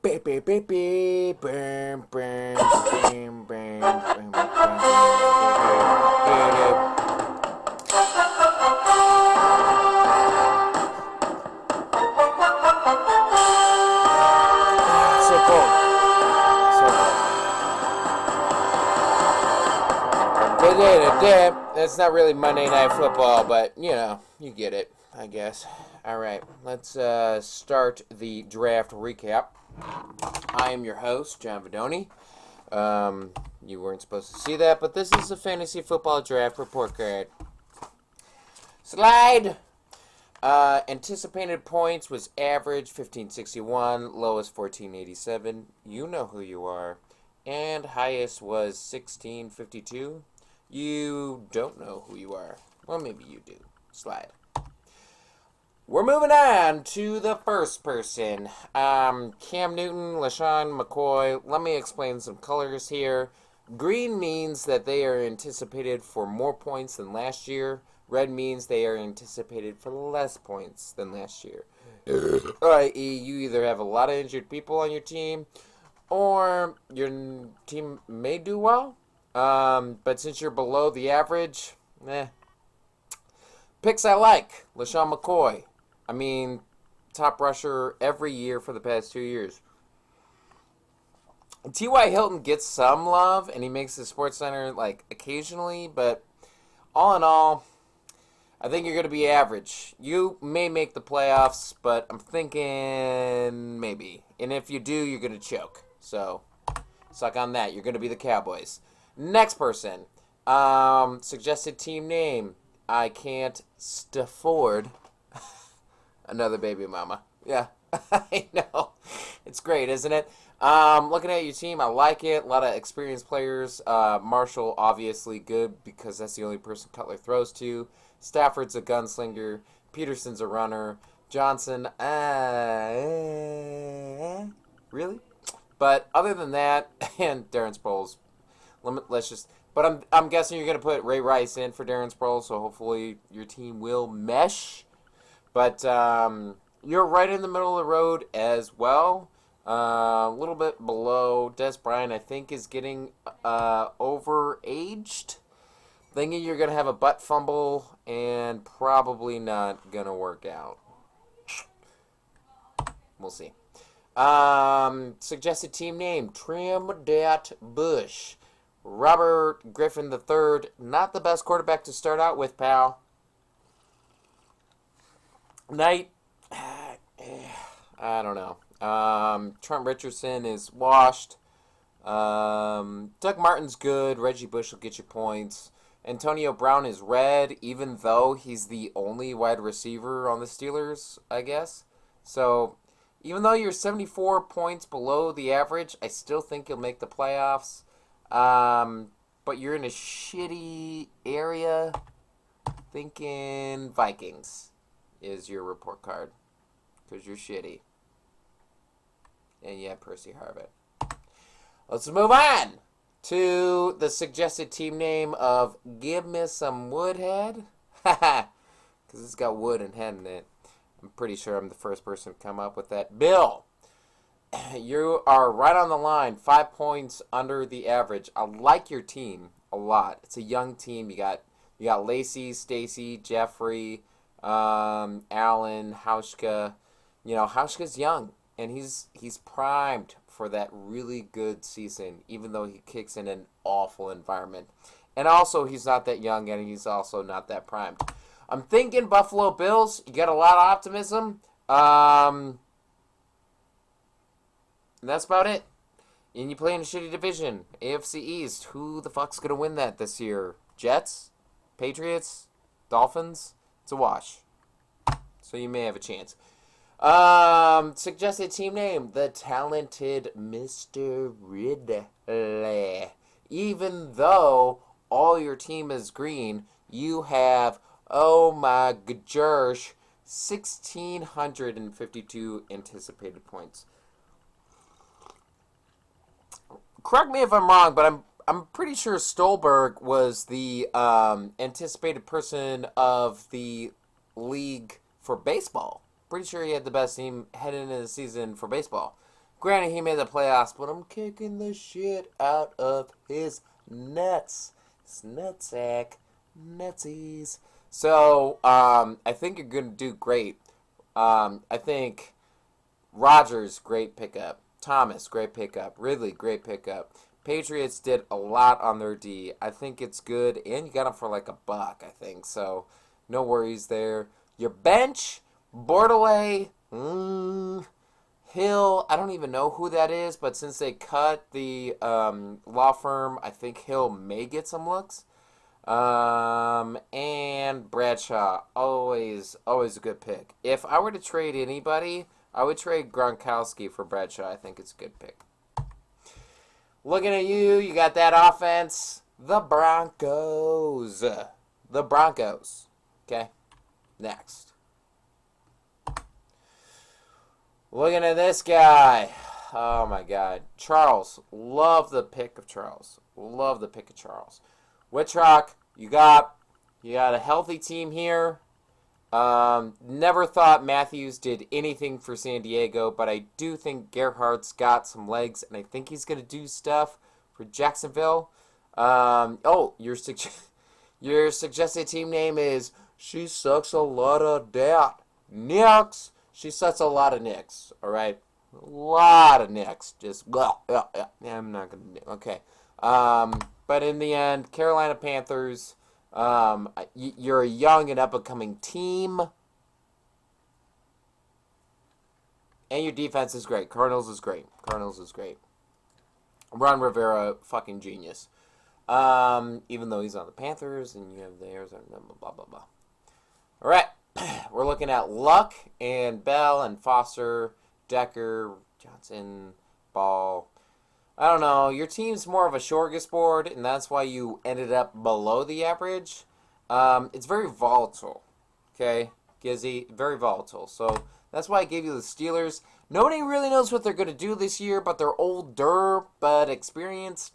Beep, beep, beep, beep. Bam, bam, bam, bam, bam, bam, bam, so cold. So cold. That's not really Monday Night Football, but you get it, I guess. All right, let's start the draft recap. I am your host, John Vidoni. You weren't supposed to see that, but this is a fantasy football draft report card. Slide! Anticipated points was average 1561, lowest 1487. You know who you are. And highest was 1652. You don't know who you are. Well, maybe you do. Slide. We're moving on to the first person. Cam Newton, LaShawn McCoy. Let me explain some colors here. Green means that they are anticipated for more points than last year. Red means they are anticipated for less points than last year. I.e., you either have a lot of injured people on your team, or your team may do well. But since you're below the average, Picks I like. LaShawn McCoy. I mean, top rusher every year for the past 2 years. T.Y. Hilton gets some love, and he makes the Sports Center, occasionally, but all in all, I think you're going to be average. You may make the playoffs, but I'm thinking maybe. And if you do, you're going to choke. So, suck on that. You're going to be the Cowboys. Next person. Suggested team name. I can't afford another baby mama. Yeah, I know. It's great, isn't it? Looking at your team, I like it. A lot of experienced players. Marshall, obviously good because that's the only person Cutler throws to. Stafford's a gunslinger. Peterson's a runner. Johnson, really? But other than that, and Darren Sproles, let's just. But I'm guessing you're going to put Ray Rice in for Darren Sproles, so hopefully your team will mesh. But you're right in the middle of the road as well. A little bit below. Des Bryant, I think, is getting overaged. Thinking you're going to have a butt fumble and probably not going to work out. We'll see. Suggested team name, Trim Dat Bush. Robert Griffin III, not the best quarterback to start out with, pal. Knight, I don't know. Trent Richardson is washed. Doug Martin's good. Reggie Bush will get you points. Antonio Brown is red, even though he's the only wide receiver on the Steelers, I guess. So, even though you're 74 points below the average, I still think you'll make the playoffs. But you're in a shitty area. Thinking Vikings is your report card. Because you're shitty. And you have Percy Harvin. Let's move on to the suggested team name of Give Me Some Woodhead. Haha. Because it's got wood and head in it. I'm pretty sure I'm the first person to come up with that. Bill. You are right on the line, 5 points under the average. I like your team a lot. It's a young team. You got Lacey, Stacy, Jeffrey, Allen, Hauschka. Hauschka's young, and he's primed for that really good season, even though he kicks in an awful environment. And also, he's not that young, and he's also not that primed. I'm thinking Buffalo Bills. You got a lot of optimism. And that's about it. And you play in a shitty division. AFC East. Who the fuck's going to win that this year? Jets? Patriots? Dolphins? It's a wash. So you may have a chance. Suggested team name. The Talented Mr. Ridley. Even though all your team is green, you have, oh my gosh, 1,652 anticipated points. Correct me if I'm wrong, but I'm pretty sure Stolberg was the anticipated person of the league for baseball. Pretty sure he had the best team heading into the season for baseball. Granted, he made the playoffs, but I'm kicking the shit out of his nuts. His nutsack. Nutsies. So, I think you're going to do great. I think Rodgers, great pickup. Thomas, great pickup. Ridley, great pickup. Patriots did a lot on their D. I think it's good, and you got them for like $1, I think. So, no worries there. Your bench, Bordelais, Hill, I don't even know who that is, but since they cut the law firm, I think Hill may get some looks. And Bradshaw, always a good pick. If I were to trade anybody, I would trade Gronkowski for Bradshaw. I think it's a good pick. Looking at you, you got that offense. The Broncos. The Broncos. Okay, next. Looking at this guy. Oh, my God. Charles. Love the pick of Charles. Love the pick of Charles. Wittrock, you got a healthy team here. Never thought Matthews did anything for San Diego, but I do think Gerhardt's got some legs, and I think he's going to do stuff for Jacksonville. Your suggested team name is She Sucks a Lot of Dat. Knicks. She sucks a lot of Knicks, all right? A lot of Knicks. Just, yeah, I'm not going to, okay. But in the end, Carolina Panthers, you're a young and up-and-coming team. And your defense is great. Cardinals is great. Ron Rivera, fucking genius. Even though he's on the Panthers and you have the Arizona, blah, blah, blah. All right. We're looking at Luck and Bell and Foster, Decker, Johnson, Ball. I don't know. Your team's more of a smorgasbord, and that's why you ended up below the average. It's very volatile. Okay, Gizzy, very volatile. So that's why I gave you the Steelers. Nobody really knows what they're going to do this year, but they're older, but experienced.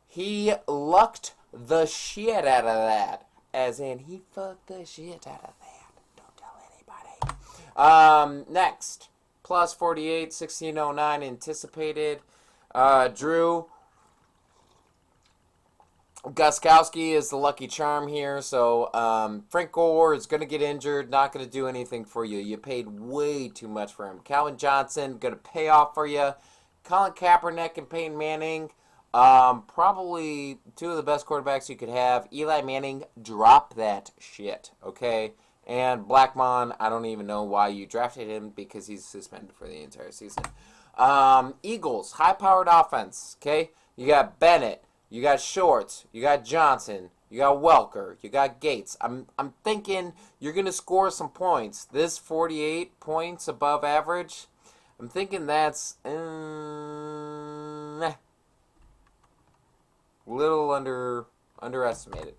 He lucked the shit out of that. As in, he fucked the shit out of that. Don't tell anybody. Next. Plus 48, 1609 anticipated. Drew. Gostkowski is the lucky charm here. So, Frank Gore is going to get injured. Not going to do anything for you. You paid way too much for him. Calvin Johnson, going to pay off for you. Colin Kaepernick and Peyton Manning. Probably two of the best quarterbacks you could have. Eli Manning, drop that shit, okay? And Blackmon, I don't even know why you drafted him because he's suspended for the entire season. Eagles, high-powered offense, okay? You got Bennett, you got Shorts, you got Johnson, you got Welker, you got Gates. I'm thinking you're going to score some points. This 48 points above average, I'm thinking that's little underestimated.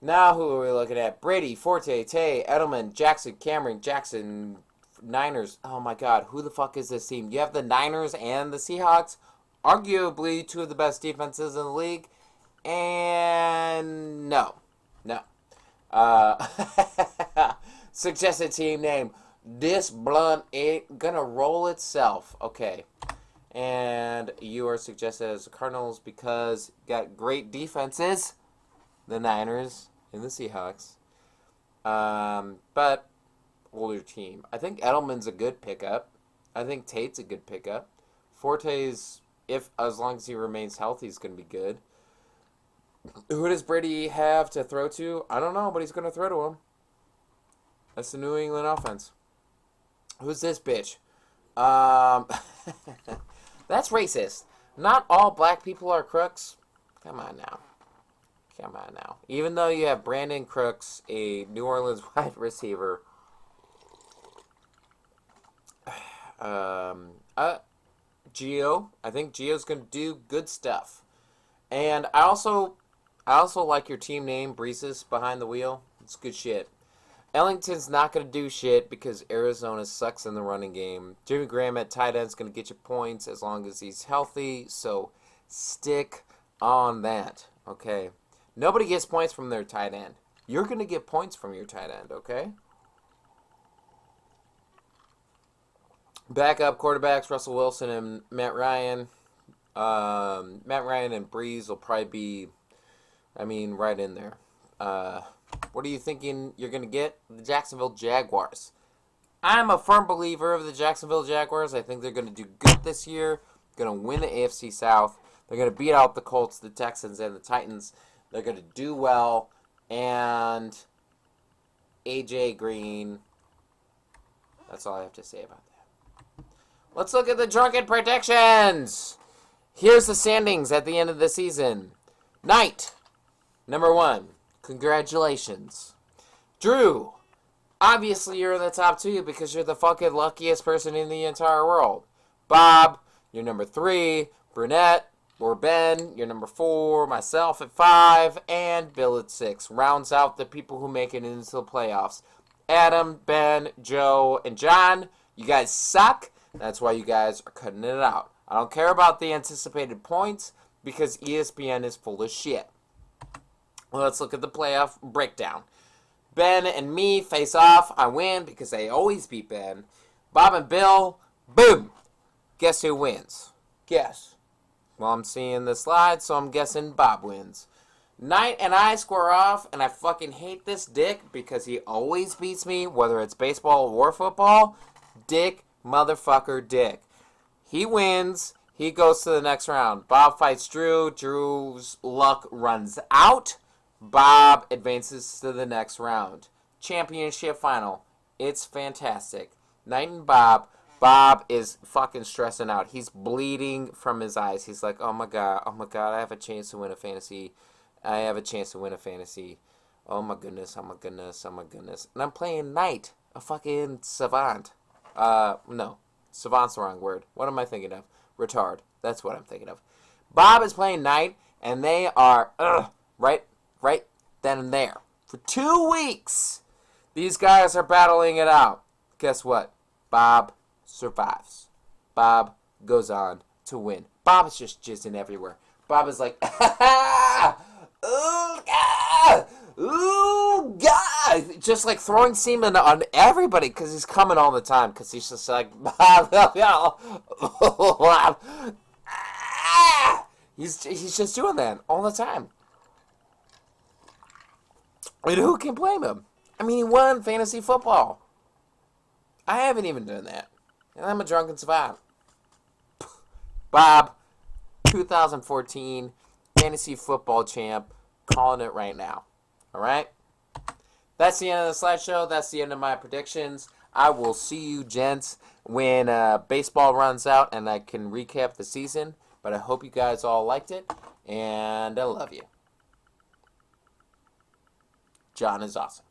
Now who are we looking at? Brady, Forte, Tay, Edelman, Jackson, Cameron, Jackson, Niners. Oh my God, who the fuck is this team? You have the Niners and the Seahawks, arguably two of the best defenses in the league, and no. Suggested team name. This blunt ain't gonna roll itself. Okay. And you are suggested as the Cardinals because you got great defenses, the Niners and the Seahawks. But older team. I think Edelman's a good pickup. I think Tate's a good pickup. Forte's, as long as he remains healthy, is going to be good. Who does Brady have to throw to? I don't know, but he's going to throw to him. That's the New England offense. Who's this bitch? That's racist. Not all black people are crooks. Come on now. Even though you have Brandon Crooks, a New Orleans wide receiver. Gio. I think Gio's going to do good stuff. And I also like your team name, Breezes behind the wheel. It's good shit. Ellington's not going to do shit because Arizona sucks in the running game. Jimmy Graham at tight end is going to get you points as long as he's healthy. So stick on that, okay? Nobody gets points from their tight end. You're going to get points from your tight end, okay? Backup quarterbacks, Russell Wilson and Matt Ryan. Matt Ryan and Breeze will probably be, right in there. What are you thinking you're going to get? The Jacksonville Jaguars. I'm a firm believer of the Jacksonville Jaguars. I think they're going to do good this year. Going to win the AFC South. They're going to beat out the Colts, the Texans, and the Titans. They're going to do well. And AJ Green. That's all I have to say about that. Let's look at the drunken predictions. Here's the standings at the end of the season. Knight, number 1. Congratulations. Drew, obviously you're in the top 2 because you're the fucking luckiest person in the entire world. Bob, you're number 3. Brunette, or Ben, you're number 4. Myself at 5. And Bill at 6. Rounds out the people who make it into the playoffs. Adam, Ben, Joe, and John, you guys suck. That's why you guys are cutting it out. I don't care about the anticipated points because ESPN is full of shit. Let's look at the playoff breakdown. Ben and me face off. I win because I always beat Ben. Bob and Bill, boom. Guess who wins? Guess. Well, I'm seeing the slide, so I'm guessing Bob wins. Knight and I square off, and I fucking hate this dick because he always beats me, whether it's baseball or football. Dick, motherfucker, dick. He wins. He goes to the next round. Bob fights Drew. Drew's luck runs out. Bob advances to the next round. Championship final. It's fantastic. Knight and Bob. Bob is fucking stressing out. He's bleeding from his eyes. He's like, oh my god, I have a chance to win a fantasy. I have a chance to win a fantasy. Oh my goodness, oh my goodness, oh my goodness. And I'm playing Knight, a fucking savant. No. Savant's the wrong word. What am I thinking of? Retard. That's what I'm thinking of. Bob is playing Knight, and they are, right then and there. For 2 weeks, these guys are battling it out. Guess what? Bob survives. Bob goes on to win. Bob is just jizzing everywhere. Bob is like, ooh, God! Ooh, God! Just like throwing semen on everybody because he's coming all the time because he's just like, he's just doing that all the time. And who can blame him? I mean, he won fantasy football. I haven't even done that. And I'm a drunken savant. Bob, 2014 fantasy football champ, calling it right now. Alright? That's the end of the slideshow. That's the end of my predictions. I will see you, gents, when baseball runs out and I can recap the season. But I hope you guys all liked it. And I love you. John is awesome.